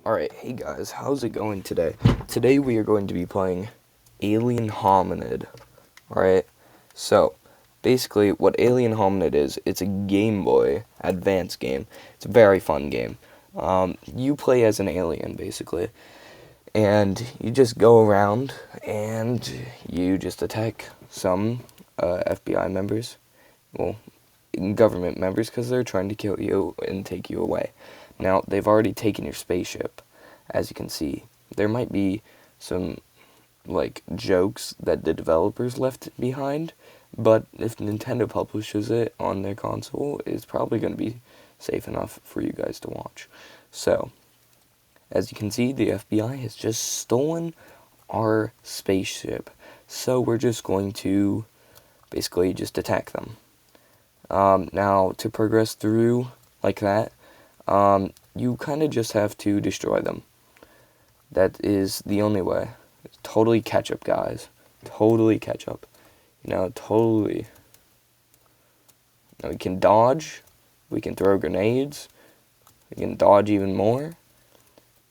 Alright, hey guys, how's it going today? Today we are going to be playing Alien Hominid. Alright, so basically what Alien Hominid is, it's a Game Boy Advance game. It's a very fun game. You play as an alien basically, and you just go around and you just attack some FBI members, well, government members, because they're trying to kill you and take you away. Now, they've already taken your spaceship, as you can see. There might be some, jokes that the developers left behind, but if Nintendo publishes it on their console, it's probably going to be safe enough for you guys to watch. So, as you can see, the FBI has just stolen our spaceship. So, we're just going to basically just attack them. Now, to progress through like that, you kind of just have to destroy them. That is the only way. It's totally ketchup, guys. Totally ketchup. Totally. Now, we can dodge. We can throw grenades. We can dodge even more.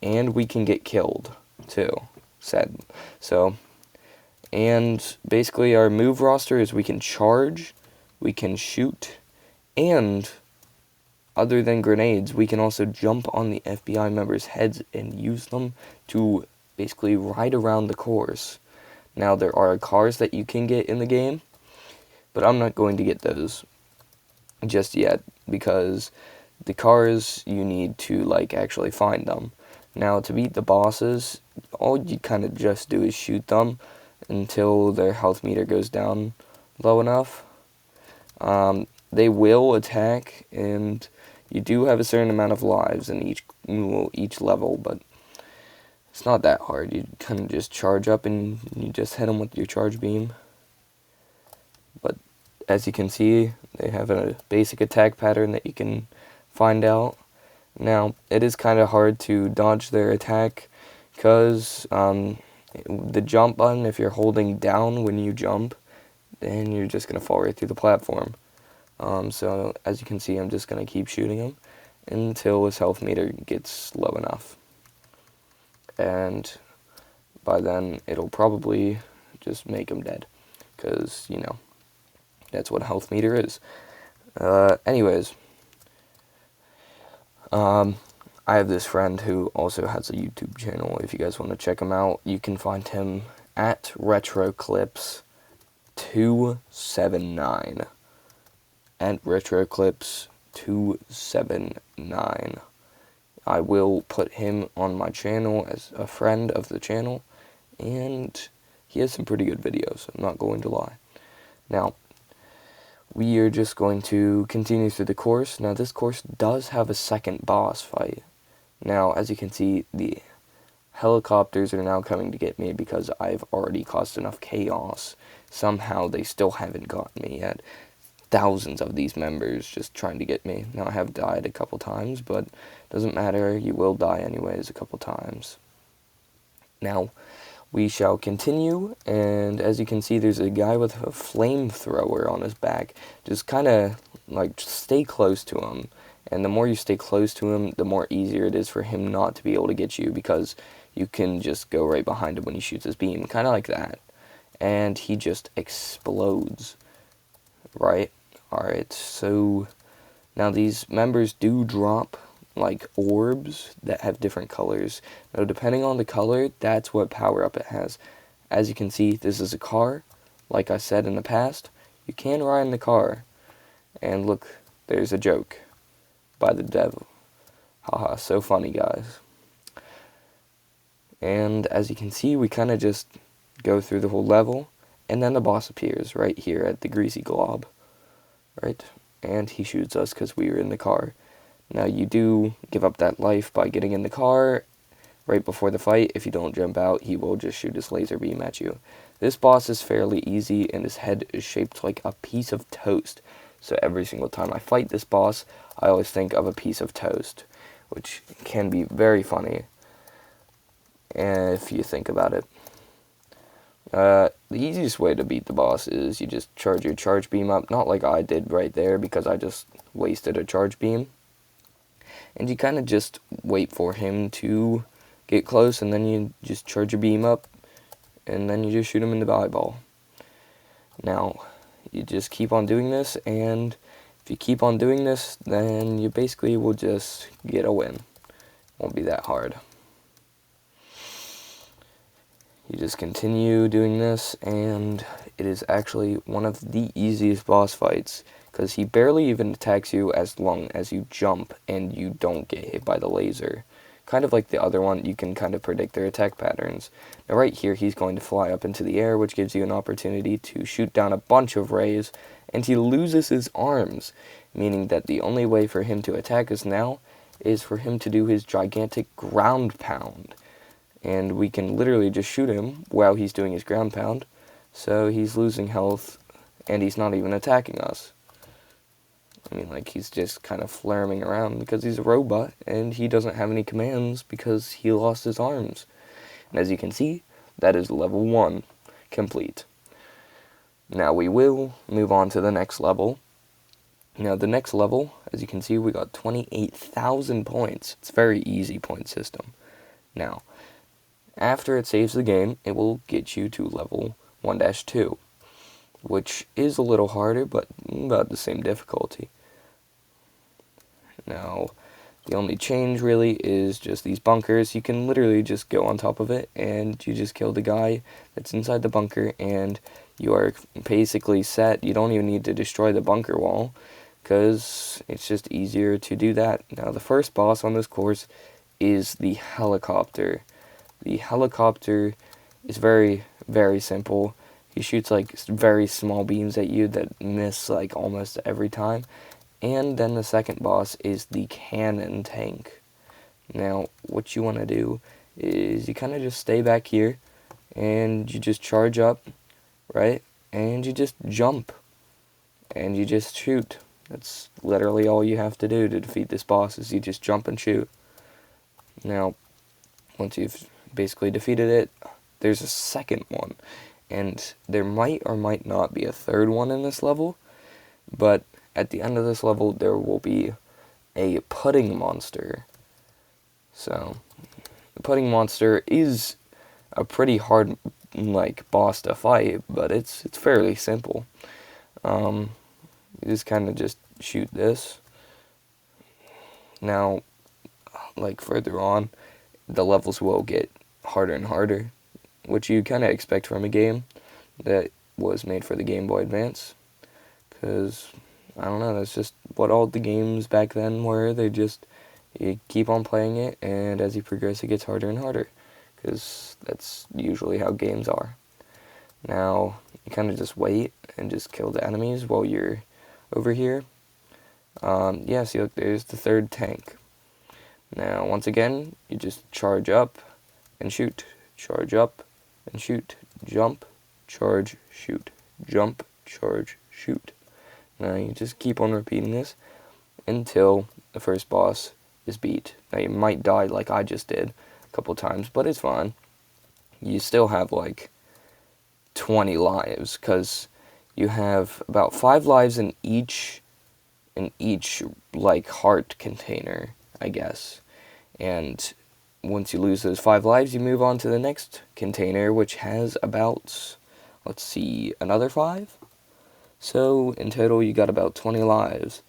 And we can get killed, too. Sad. So, and basically our move roster is we can charge, we can shoot, and other than grenades, we can also jump on the FBI members' heads and use them to basically ride around the course. Now, there are cars that you can get in the game, but I'm not going to get those just yet, because the cars, you need to, actually find them. Now, to beat the bosses, all you kind of just do is shoot them until their health meter goes down low enough. They will attack, and you do have a certain amount of lives in each level, but it's not that hard. You kind of just charge up and you just hit them with your charge beam. But as you can see, they have a basic attack pattern that you can find out. Now, it is kind of hard to dodge their attack because the jump button, if you're holding down when you jump, then you're just going to fall right through the platform. So, as you can see, I'm just going to keep shooting him until his health meter gets low enough. And by then, it'll probably just make him dead. Because, that's what a health meter is. Anyways, I have this friend who also has a YouTube channel. If you guys want to check him out, you can find him at RetroClips279. At RetroClips279. I will put him on my channel as a friend of the channel, and he has some pretty good videos, I'm not going to lie. Now, we are just going to continue through the course. Now, this course does have a second boss fight. Now, as you can see, the helicopters are now coming to get me because I've already caused enough chaos. Somehow, they still haven't gotten me yet. Thousands of these members just trying to get me. Now, I have died a couple times, but doesn't matter. You will die anyways a couple times. Now, we shall continue, and as you can see, there's a guy with a flamethrower on his back. Just kind of, stay close to him. And the more you stay close to him, the more easier it is for him not to be able to get you, because you can just go right behind him when he shoots his beam. Kind of like that. And he just explodes. Right? Alright, so now these members do drop orbs that have different colors. Now, depending on the color, that's what power up it has. As you can see, this is a car. Like I said in the past, you can ride in the car. And look, there's a joke by the devil. Haha, so funny, guys. And as you can see, we kind of just go through the whole level, and then the boss appears right here at the greasy glob. Right? And he shoots us because we were in the car. Now, you do give up that life by getting in the car right before the fight. If you don't jump out, he will just shoot his laser beam at you. This boss is fairly easy, and his head is shaped like a piece of toast. So every single time I fight this boss, I always think of a piece of toast, which can be very funny if you think about it. The easiest way to beat the boss is you just charge your charge beam up, not like I did right there because I just wasted a charge beam. and you kind of just wait for him to get close, and then you just charge your beam up, and then you just shoot him in the eyeball. Now, you just keep on doing this, and if you keep on doing this, then you basically will just get a win. Won't be that hard. You just continue doing this, and it is actually one of the easiest boss fights, because he barely even attacks you as long as you jump and you don't get hit by the laser. Kind of like the other one, you can kind of predict their attack patterns. Now right here, he's going to fly up into the air, which gives you an opportunity to shoot down a bunch of rays, and he loses his arms, meaning that the only way for him to attack us now is for him to do his gigantic ground pound. And we can literally just shoot him while he's doing his ground pound, so he's losing health, and he's not even attacking us. I mean, like, he's just kind of flaring around because he's a robot, and he doesn't have any commands because he lost his arms. And as you can see, that is level 1 complete. Now we will move on to the next level. Now the next level, as you can see, we got 28,000 points. It's a very easy point system. Now, after it saves the game, it will get you to level 1-2, which is a little harder, but about the same difficulty. Now, the only change really is just these bunkers. You can literally just go on top of it, and you just kill the guy that's inside the bunker, and you are basically set. You don't even need to destroy the bunker wall, because it's just easier to do that. Now, the first boss on this course is the helicopter. The helicopter is very, very simple. He shoots like very small beams at you that miss like almost every time. And then the second boss is the cannon tank. Now, what you want to do is you kind of just stay back here, and you just charge up, right? And you just jump, and you just shoot. That's literally all you have to do to defeat this boss, is you just jump and shoot. Now, once you've basically defeated it, there's a second one, and there might or might not be a third one in this level, but at the end of this level, there will be a pudding monster. So, the pudding monster is a pretty hard, like, boss to fight, but it's fairly simple. You just kind of just shoot this. Now, like, further on, the levels will get harder and harder, which you kind of expect from a game that was made for the Game Boy Advance, because I don't know, that's just what all the games back then were. They just, you keep on playing it, and as you progress, it gets harder and harder, because that's usually how games are. Now, you kind of just wait and just kill the enemies while you're over here. Yeah, see, look, there's the third tank. Now, once again, you just charge up and shoot, charge up and shoot, jump, charge, shoot, jump, charge, shoot. Now you just keep on repeating this until the first boss is beat. Now you might die like I just did a couple times, but it's fine. You still have like 20 lives, because you have about 5 lives in each like heart container, I guess. And once you lose those 5 lives, you move on to the next container, which has about, let's see, another 5? So, in total, you got about 20 lives,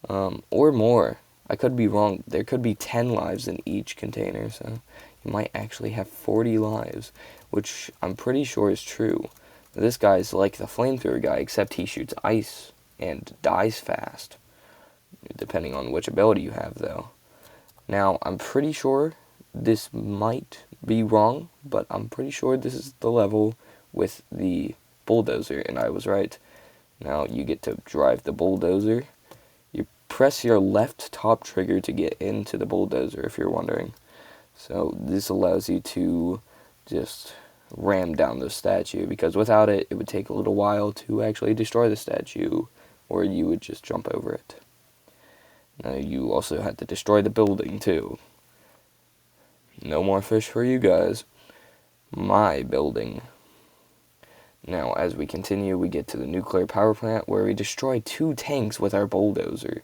or more. I could be wrong. There could be 10 lives in each container, so you might actually have 40 lives, which I'm pretty sure is true. This guy's like the flamethrower guy, except he shoots ice and dies fast, depending on which ability you have, though. Now, I'm pretty sure this might be wrong, but I'm pretty sure this is the level with the bulldozer, and I was right. Now, you get to drive the bulldozer. You press your left top trigger to get into the bulldozer, if you're wondering. So, this allows you to just ram down the statue, because without it, it would take a little while to actually destroy the statue, or you would just jump over it. Now, you also had to destroy the building, too. No more fish for you guys. My building. Now, as we continue, we get to the nuclear power plant, where we destroy 2 tanks with our bulldozer.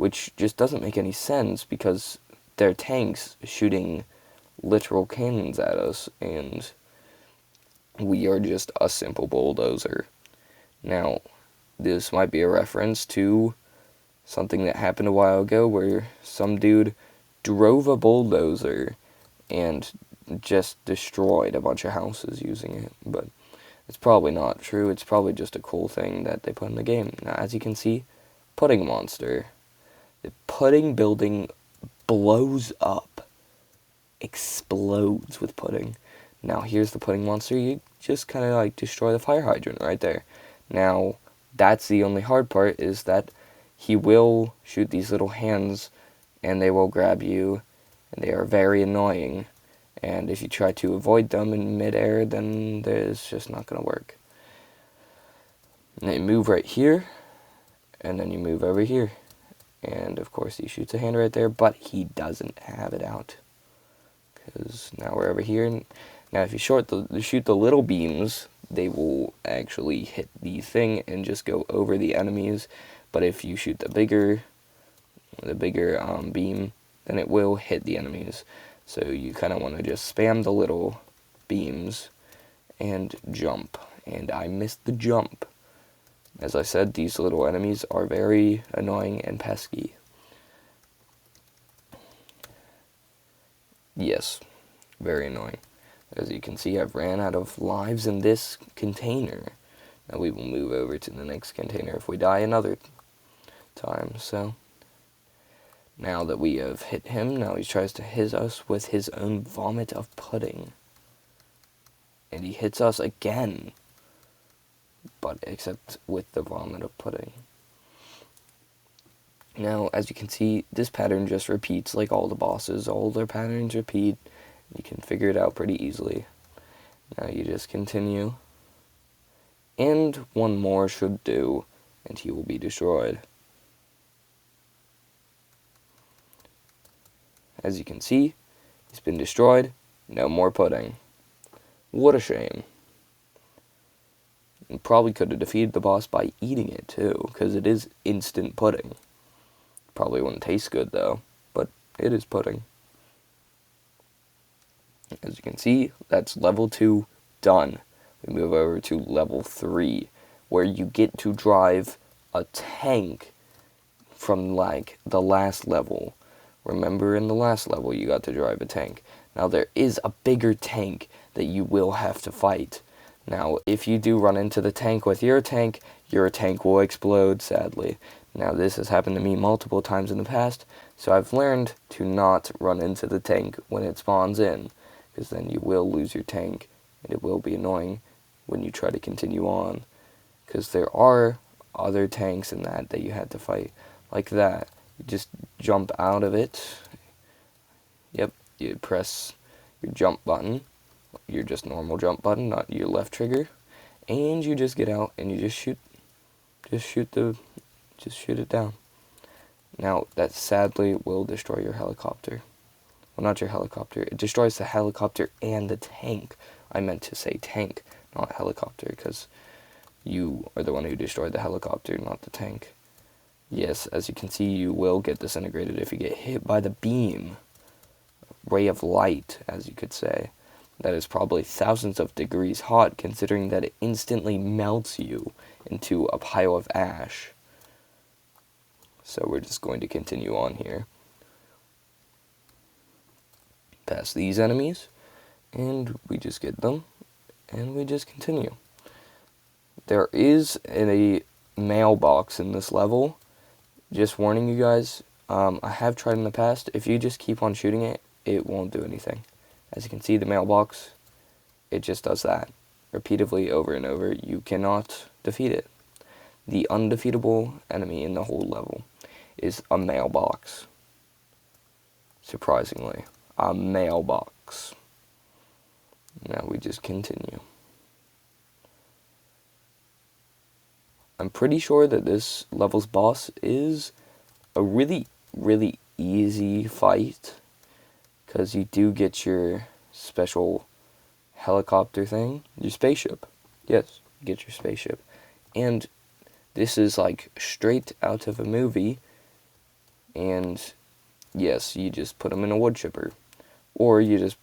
which just doesn't make any sense because they're tanks shooting literal cannons at us, and we are just a simple bulldozer. Now, this might be a reference to something that happened a while ago where some dude drove a bulldozer and just destroyed a bunch of houses using it, but it's probably not true. It's probably just a cool thing that they put in the game. Now, as you can see, pudding monster. The pudding building blows up, explodes with pudding. Now, here's the pudding monster. You just kind of like destroy the fire hydrant right there. Now, that's the only hard part, is that he will shoot these little hands and they will grab you, and they are very annoying. And if you try to avoid them in midair, then it's just not going to work. And you move right here, and then you move over here. And of course he shoots a hand right there, but he doesn't have it out. Because now we're over here. And now if you shoot the little beams, they will actually hit the thing and just go over the enemies. But if you shoot the bigger beam, then it will hit the enemies. So you kind of want to just spam the little beams and jump. And I missed the jump. As I said, these little enemies are very annoying and pesky. Yes, very annoying. As you can see, I've ran out of lives in this container. Now we will move over to the next container if we die another time. So now that we have hit him, now he tries to hit us with his own vomit of pudding. And he hits us again, but except with the vomit of pudding. Now, as you can see, this pattern just repeats like all the bosses. All their patterns repeat. You can figure it out pretty easily. Now you just continue. And one more should do, and he will be destroyed. As you can see, he's been destroyed. No more pudding. What a shame. And probably could have defeated the boss by eating it too, because it is instant pudding. Probably wouldn't taste good though, but it is pudding. As you can see, that's level 2 done. We move over to level 3, where you get to drive a tank from like the last level. Remember, in the last level you got to drive a tank. Now there is a bigger tank that you will have to fight. Now if you do run into the tank with your tank will explode, sadly. Now this has happened to me multiple times in the past, so I've learned to not run into the tank when it spawns in, because then you will lose your tank, and it will be annoying when you try to continue on. Because there are other tanks in that you had to fight, like that. You just jump out of it. Yep, you press your jump button, your just normal jump button, not your left trigger, and you just get out and you just shoot it down. Now that sadly will destroy your helicopter. Well, not your helicopter. It destroys the helicopter and the tank. I meant to say tank, not helicopter, because you are the one who destroyed the helicopter, not the tank. Yes, as you can see, you will get disintegrated if you get hit by the beam. Ray of light, as you could say. That is probably thousands of degrees hot, considering that it instantly melts you into a pile of ash. So we're just going to continue on here. Past these enemies, and we just get them, and we just continue. There is a mailbox in this level. Just warning you guys, I have tried in the past. If you just keep on shooting it, it won't do anything. As you can see, the mailbox, it just does that. Repeatedly, over and over, you cannot defeat it. The undefeatable enemy in the whole level is a mailbox. Surprisingly, a mailbox. Now we just continue. I'm pretty sure that this level's boss is a really, really easy fight, because you do get your special helicopter thing, your spaceship. Yes, you get your spaceship. And this is like straight out of a movie, And yes, you just put them in a wood chipper, or you just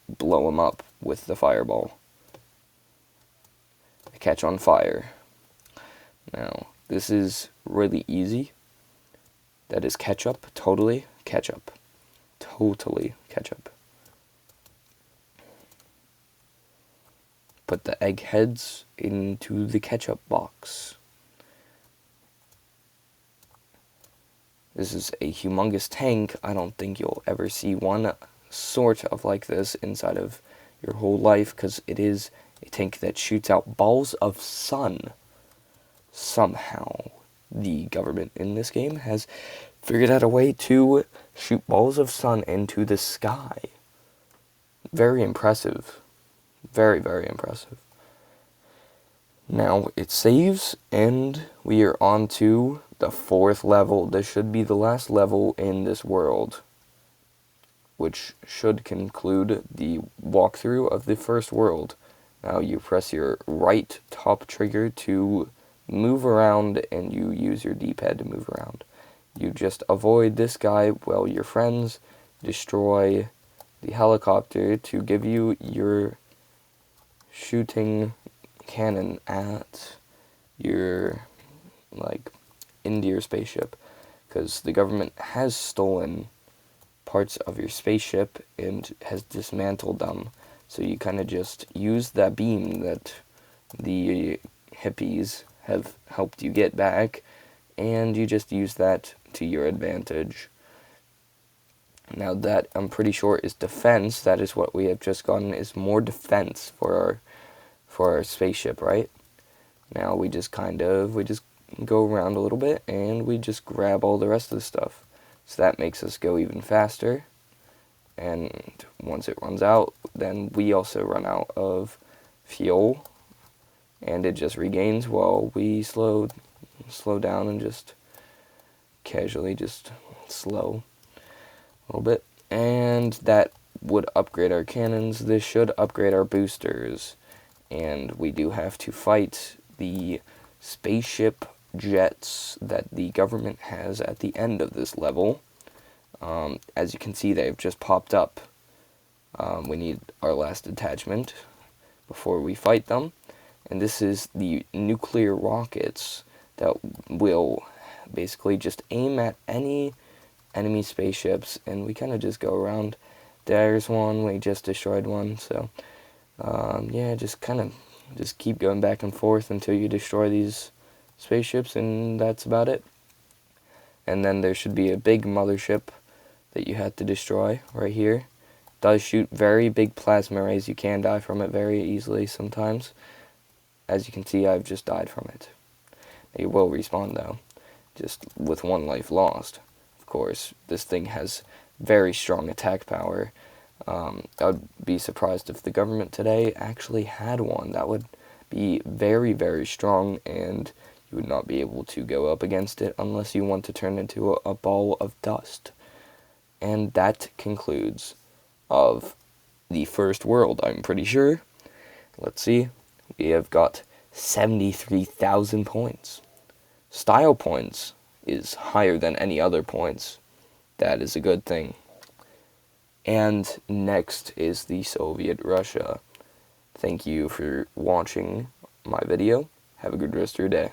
blow them up with the fireball. They catch on fire. Now, this is really easy. That is ketchup, totally ketchup. Totally ketchup. Put the egg heads into the ketchup box. This is a humongous tank. I don't think you'll ever see one sort of like this inside of your whole life, because it is a tank that shoots out balls of sun. Somehow, the government in this game has figured out a way to shoot balls of sun into the sky. Very impressive. Very, very impressive. Now it saves, and we are on to the 4th level. This should be the last level in this world, which should conclude the walkthrough of the first world. Now you press your right top trigger to move around, and you use your D-pad to move around. You just avoid this guy while your friends destroy the helicopter to give you your shooting cannon at your, into your spaceship, because the government has stolen parts of your spaceship and has dismantled them. So you kind of just use that beam that the hippies have helped you get back, and you just use that to your advantage. Now that, I'm pretty sure, is defense. That is what we have just gotten, is more defense for our spaceship, right? Now we just go around a little bit, and we just grab all the rest of the stuff. So that makes us go even faster. And once it runs out, then we also run out of fuel, and it just regains while we slow down and just casually just slow a little bit. And that would upgrade our cannons. This should upgrade our boosters. And we do have to fight the spaceship jets that the government has at the end of this level. As you can see, they've just popped up. We need our last attachment before we fight them. And this is the nuclear rockets that will basically just aim at any enemy spaceships, and we kind of just go around. There's one, we just destroyed one, so yeah, just keep going back and forth until you destroy these spaceships, and that's about it. And then there should be a big mothership that you have to destroy right here. It does shoot very big plasma rays. You can die from it very easily sometimes. As you can see, I've just died from it. It will respawn though, just with 1 life lost. Of course, this thing has very strong attack power. I'd be surprised if the government today actually had one. That would be very, very strong, and you would not be able to go up against it unless you want to turn into a ball of dust. And that concludes of the first world, I'm pretty sure. Let's see. We have got 73,000 points. Style points is higher than any other points. That is a good thing. And next is the Soviet Russia. Thank you for watching my video. Have a good rest of your day.